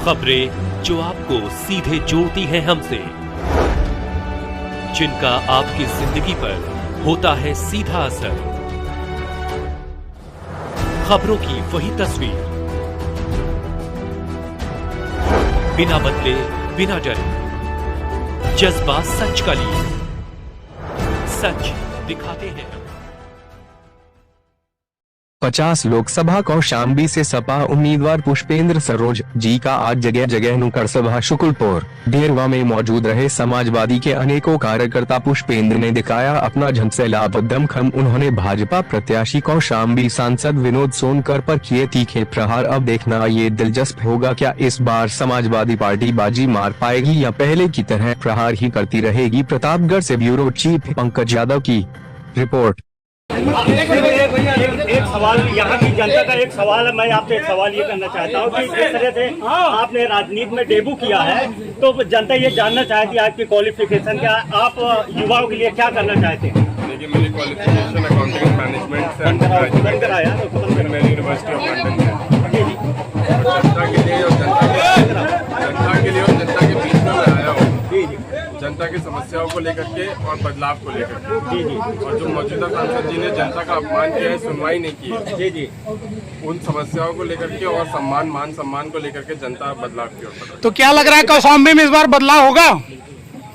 खबरें जो आपको सीधे जोड़ती हैं हमसे, जिनका आपकी जिंदगी पर होता है सीधा असर। खबरों की वही तस्वीर, बिना बदले बिना डरे, जज्बा सच का लिए, सच दिखाते हैं। 50 लोकसभा कौशाम्बी से सपा उम्मीदवार पुष्पेंद्र सरोज जी का आज जगह जगह नुक्कड़ सभा शुक्लपुर ढेरवा में मौजूद रहे समाजवादी के अनेकों कार्यकर्ता। पुष्पेंद्र ने दिखाया अपना झंझसैलाब दमखम। उन्होंने भाजपा प्रत्याशी कौशाम्बी सांसद विनोद सोनकर पर किए तीखे प्रहार। अब देखना ये दिलचस्प होगा, क्या इस बार समाजवादी पार्टी बाजी मार पाएगी या पहले की तरह प्रहार ही करती रहेगी। प्रतापगढ़ से ब्यूरो चीफ पंकज यादव की रिपोर्ट। एक सवाल यहाँ की जनता का एक सवाल है, मैं आपसे एक सवाल ये करना चाहता हूँ कि जिस तरह से आपने राजनीति में डेब्यू किया है, तो जनता ये जानना चाहती है आपकी क्वालिफिकेशन क्या, आप युवाओं के लिए क्या करना चाहते हैं। देखिए, मेरी क्वालिफिकेशन अकाउंटिंग एंड मैनेजमेंट से बनकर आया फिर मैं यूनिवर्सिटी ऑफ लंदन से जनता के लिए और जनता के बीच में मैं आया हूँ, जनता की समस्याओं को लेकर के और बदलाव को लेकर के। और जो मौजूदा सांसद जी ने जनता का अपमान किया है, सुनवाई नहीं की है, उन समस्याओं को लेकर के और मान सम्मान को लेकर के जनता बदलाव की ओर बढ़ रही है। तो क्या लग रहा है कौशाम्बी में इस बार बदलाव होगा?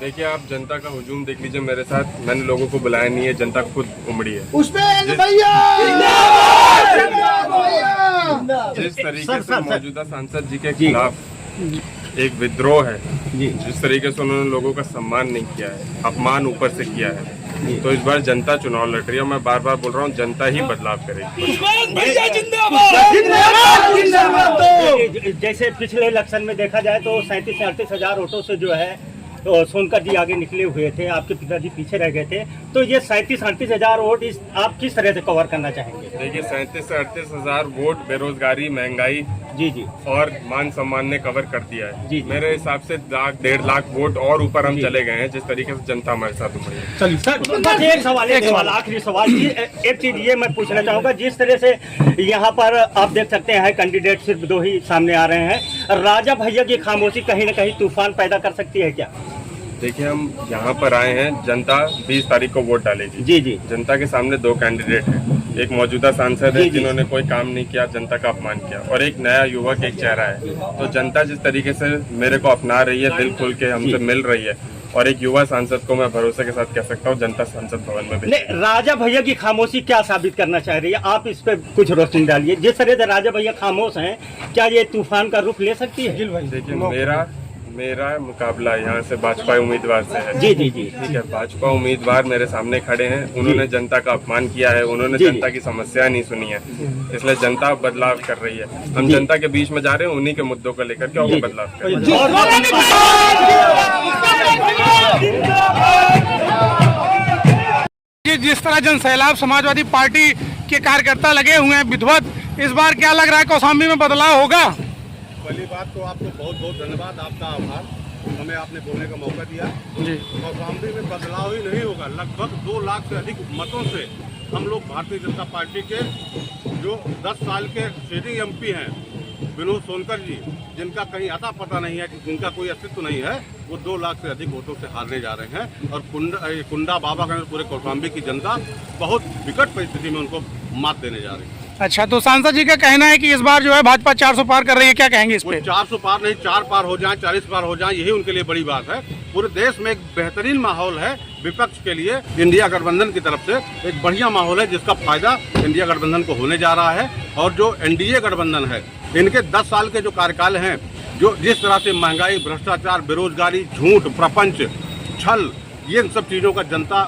देखिए, आप जनता का हुजूम देख लीजिए मेरे साथ। मैंने लोगों को बुलाया नहीं है, जनता खुद उमड़ी है। जिस तरीके से मौजूदा सांसद जी के खिलाफ एक विद्रोह है, जिस तरीके से उन्होंने लोगों का सम्मान नहीं किया है, अपमान ऊपर से किया है, तो इस बार जनता चुनाव लड़ रही है। मैं बार बार बोल रहा हूँ, जनता ही बदलाव करेगी। जैसे पिछले इलेक्शन में देखा जाए तो 37 से 38 हजार वोटों से जो है तो सोनकर जी आगे निकले हुए थे, आपके पिताजी पीछे रह गए थे। तो ये 37-38 हजार वोट आप किस तरह से कवर करना चाहेंगे? देखिए, 37 से 38 हजार वोट बेरोजगारी, महंगाई जी और मान सम्मान ने कवर कर दिया है। जी। मेरे हिसाब से 1.5 लाख वोट और ऊपर हम चले गए हैं, जिस तरीके से जनता हमारे साथ उमड़ी है। चलिए सर, बस एक सवाल आखिरी सवाल। एक चीज ये मैं पूछना चाहूंगा, जिस तरह से यहाँ पर आप देख सकते हैं कैंडिडेट सिर्फ 2 ही सामने आ रहे हैं, राजा भैया की खामोशी कहीं न कहीं तूफान पैदा कर सकती है क्या? देखिए, हम यहाँ पर आए हैं, जनता 20 तारीख को वोट डालेगी। जी। जनता के सामने 2 कैंडिडेट हैं, एक मौजूदा सांसद है जिन्होंने कोई काम नहीं किया, जनता का अपमान किया, और एक नया युवक एक चेहरा है। तो जनता जिस तरीके से मेरे को अपना रही है, दिल खुल के हमसे मिल रही है, और एक युवा सांसद को मैं भरोसे के साथ कह सकता हूँ जनता संसद भवन में भी। राजा भैया की खामोशी क्या साबित करना चाह रही है, आप इस पे कुछ रोशनी डालिए। जिस तरह से राजा भैया खामोश हैं, क्या ये तूफान का रुख ले सकती है? देखिए, मेरा मुकाबला यहाँ से भाजपा उम्मीदवार से है। जी ठीक है, भाजपा उम्मीदवार मेरे सामने खड़े हैं, उन्होंने जनता का अपमान किया है, उन्होंने जनता की समस्या नहीं सुनी है, इसलिए जनता बदलाव कर रही है। हम जनता के बीच में जा रहे हैं, उन्हीं के मुद्दों को लेकर के और बदलाव कर रहे हैं। जिस तरह जनसैलाब समाजवादी पार्टी के कार्यकर्ता लगे हुए हैं विधिवत, इस बार क्या लग रहा है कौशाम्बी में बदलाव होगा? पहली बात तो आपको बहुत बहुत धन्यवाद, आपका आभार, हमें आपने बोलने का मौका दिया। कौशाम्बी में बदलाव ही नहीं होगा। लगभग 2 लाख से अधिक मतों से हम लोग भारतीय जनता पार्टी के जो 10 साल के सिटिंग एमपी हैं विनोद सोनकर जी, जिनका कहीं अता पता नहीं है, जिनका कोई अस्तित्व नहीं है, वो 2 लाख से अधिक वोटों से हारने जा रहे हैं। और कुंडा बाबा का पूरे कौशाम्बी की जनता बहुत विकट परिस्थिति में उनको मात देने जा रही है। अच्छा, तो सांसद जी का कहना है कि इस बार जो है भाजपा 400 पार कर रही है, क्या कहेंगे इस पे? 400 पार नहीं, 4 पार हो जाएं, 40 पार हो जाएं, यही उनके लिए बड़ी बात है। पूरे देश में एक बेहतरीन माहौल है विपक्ष के लिए। इंडिया गठबंधन की तरफ से एक बढ़िया माहौल है, जिसका फायदा इंडिया गठबंधन को होने जा रहा है। और जो एनडीए गठबंधन है, इनके 10 साल के जो कार्यकाल हैं, जो जिस तरह से महंगाई, भ्रष्टाचार, बेरोजगारी, झूठ, प्रपंच, छल, ये सब चीज़ों का जनता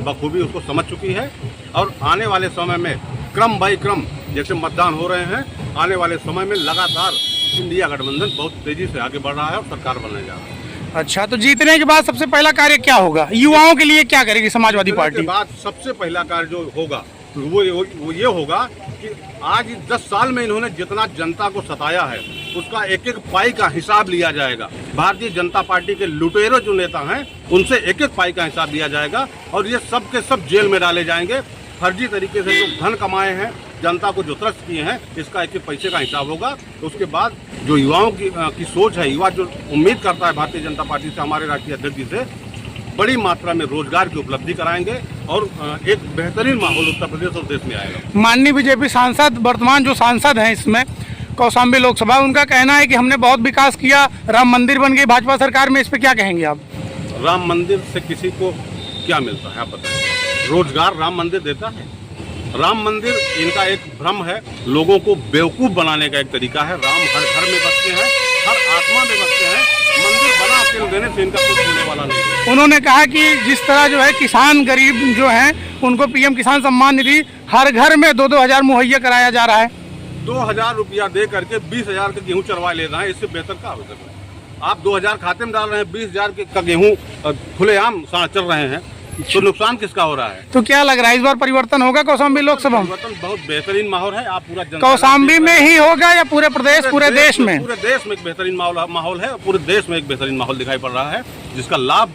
बखूबी उसको समझ चुकी है। और आने वाले समय में क्रम बाई क्रम जैसे मतदान हो रहे हैं, आने वाले समय में लगातार इंडिया गठबंधन बहुत तेजी से आगे बढ़ रहा है और सरकार बनने जा रहा है। अच्छा, तो जीतने के बाद सबसे पहला कार्य क्या होगा? युवाओं के लिए क्या करेगी समाजवादी पार्टी? बाद सबसे पहला कार्य जो होगा वो ये होगा कि आज 10 साल में इन्होंने जितना जनता को सताया है, उसका एक एक पाई का हिसाब लिया जाएगा। भारतीय जनता पार्टी के लुटेरों जो नेता हैं, उनसे एक एक पाई का हिसाब लिया जाएगा, और ये सब के सब जेल में डाले जाएंगे। फर्जी तरीके से जो धन कमाए हैं, जनता को जो त्रस्त किए हैं इसका एक पैसे का हिसाब होगा। तो उसके बाद जो युवाओं की सोच है, युवा जो उम्मीद करता है भारतीय जनता पार्टी से, हमारे राष्ट्रीय अध्यक्ष जी से, बड़ी मात्रा में रोजगार की उपलब्धि कराएंगे और एक बेहतरीन माहौल उत्तर प्रदेश और देश में आएगा। माननीय बीजेपी सांसद, वर्तमान जो सांसद हैं इसमें कौशाम्बी लोकसभा, उनका कहना है कि हमने बहुत विकास किया, राम मंदिर बन गई भाजपा सरकार में, इस पे क्या कहेंगे आप? राम मंदिर से किसी को क्या मिलता है आप बताइए? रोजगार राम मंदिर देता है? राम मंदिर इनका एक भ्रम है, लोगों को बेवकूफ बनाने का एक तरीका है। राम हर घर में बसते हैं, हर आत्मा में बसते हैं, मंदिर बना के देने से इनका कुछ होने वाला नहीं है। उन्होंने कहा कि जिस तरह जो है किसान गरीब जो हैं उनको पीएम किसान सम्मान निधि हर घर में 2-2 हजार मुहैया कराया जा रहा है। 2000 रुपया दे करके 20,000 का गेहूँ चरवा ले रहे हैं, इससे बेहतर क्या हो सकता है? आप 2000 खाते में डाल रहे हैं, 20,000 का गेहूँ खुलेआम चल रहे हैं, तो नुकसान किसका हो रहा है? तो क्या लग रहा है इस बार परिवर्तन होगा कौशाम्बी लोकसभा में? परिवर्तन बहुत बेहतरीन माहौल है। आप पूरा कौशाम्बी में ही होगा या पूरे प्रदेश, पूरे देश में? पूरे देश में एक बेहतरीन माहौल है, पूरे देश में एक बेहतरीन माहौल दिखाई पड़ रहा है, जिसका लाभ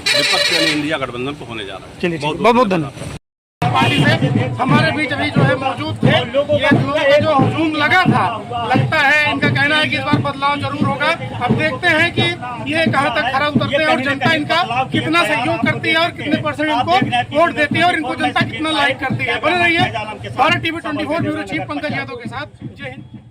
विपक्ष यानी इंडिया गठबंधन को होने जा रहा है। चलिए, बहुत बहुत धन्यवाद। पार्टी से हमारे बीच अभी जो है मौजूद थे, ये लोगों का जो हुजूम लगा था, लगता है इनका कहना है कि इस बार बदलाव जरूर होगा। अब देखते हैं कि ये कहां तक खरा उतरते हैं और जनता इनका कितना सहयोग करती है और कितने % इनको वोट देती है और इनको जनता कितना लाइक करती है। बने रहिए Bharat TV 24 bureau chief Pankaj Yadav के साथ। जय हिंद।